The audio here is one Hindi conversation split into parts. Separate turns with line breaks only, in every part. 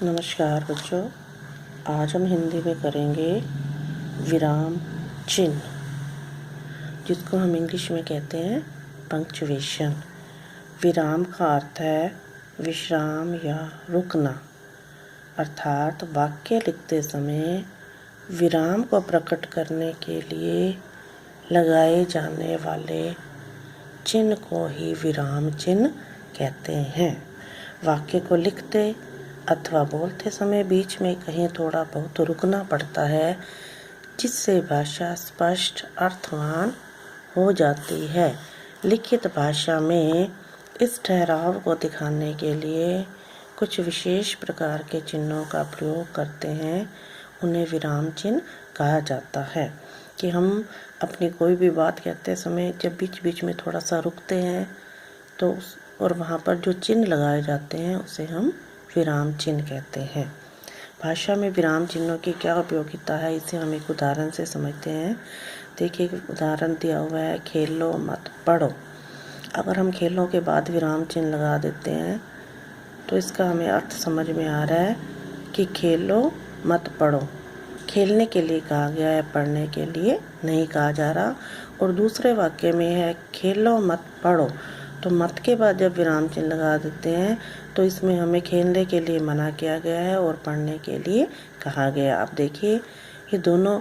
नमस्कार बच्चों, आज हम हिंदी में करेंगे विराम चिन्ह, जिसको हम इंग्लिश में कहते हैं पंक्चुएशन। विराम का अर्थ है विश्राम या रुकना, अर्थात वाक्य लिखते समय विराम को प्रकट करने के लिए लगाए जाने वाले चिन्ह को ही विराम चिन्ह कहते हैं। वाक्य को लिखते अथवा बोलते समय बीच में कहीं थोड़ा बहुत रुकना पड़ता है, जिससे भाषा स्पष्ट अर्थवान हो जाती है। लिखित भाषा में इस ठहराव को दिखाने के लिए कुछ विशेष प्रकार के चिन्हों का प्रयोग करते हैं। उन्हें विराम चिन्ह कहा जाता है। कि हम अपनी कोई भी बात कहते समय जब बीच बीच में थोड़ा सा रुकते हैं तो और वहाँ पर जो चिन्ह लगाए जाते हैं उसे हम विराम चिन्ह कहते हैं। भाषा में विराम चिन्हों की क्या उपयोगिता है, इसे हम एक उदाहरण से समझते हैं। देखिए, एक उदाहरण दिया हुआ है, खेलो मत पढ़ो। अगर हम खेलों के बाद विराम चिन्ह लगा देते हैं तो इसका हमें अर्थ समझ में आ रहा है कि खेलो मत पढ़ो। खेलने के लिए कहा गया है, पढ़ने के लिए नहीं कहा जा रहा। और दूसरे वाक्य में है खेलो मत पढ़ो, तो मत के बाद जब विराम चिन्ह लगा देते हैं तो इसमें हमें खेलने के लिए मना किया गया है और पढ़ने के लिए कहा गया। आप देखिए, ये दोनों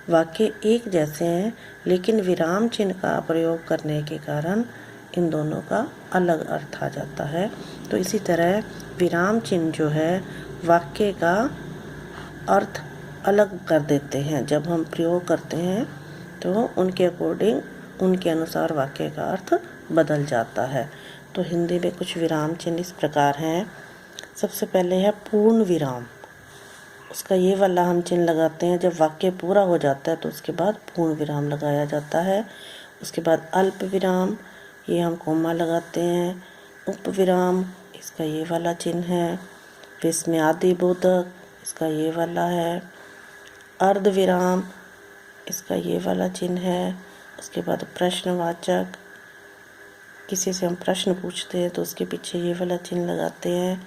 वाक्य एक जैसे हैं, लेकिन विराम चिन्ह का प्रयोग करने के कारण इन दोनों का अलग अर्थ आ जाता है। तो इसी तरह विराम चिन्ह जो है वाक्य का अर्थ अलग कर देते हैं। जब हम प्रयोग करते हैं तो उनके अकॉर्डिंग, उनके अनुसार वाक्य का अर्थ बदल जाता है। तो हिंदी में कुछ विराम चिन्ह इस प्रकार हैं। सबसे पहले है पूर्ण विराम। उसका ये वाला हम चिन्ह लगाते हैं जब वाक्य पूरा हो जाता है तो उसके बाद पूर्ण विराम लगाया जाता है। उसके बाद अल्प विराम, ये हम कोमा लगाते हैं। उप विराम, इसका ये वाला चिन्ह है। फिर इसमें आदि बोधक, इसका ये वाला है। अर्ध विराम, इसका ये वाला चिन्ह है। उसके बाद प्रश्नवाचक, किसी से हम प्रश्न पूछते हैं तो उसके पीछे ये वाला चिन्ह लगाते हैं।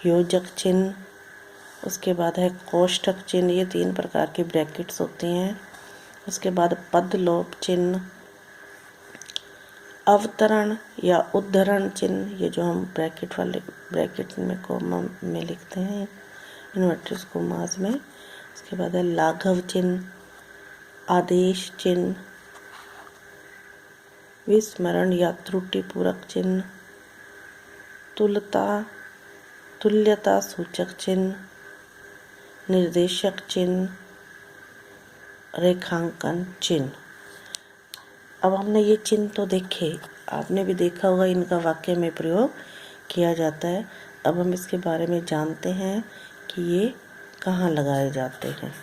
योजक चिन्ह, उसके बाद है कोष्ठक चिन्ह, ये 3 प्रकार की ब्रैकेट्स होती हैं। उसके बाद पदलोप चिन्ह, अवतरण या उद्धरण चिन्ह, ये जो हम ब्रैकेट में कोमा में लिखते हैं, इन्वर्टेड कोमास में। उसके बाद है लाघव चिन्ह, आदेश चिन्ह, विस्मरण या त्रुटि पूरक चिन्ह, तुल्यता सूचक चिन्ह, निर्देशक चिन्ह, रेखांकन चिन्ह। अब हमने ये चिन्ह तो देखे, आपने भी देखा होगा इनका वाक्य में प्रयोग किया जाता है। अब हम इसके बारे में जानते हैं कि ये कहाँ लगाए जाते हैं।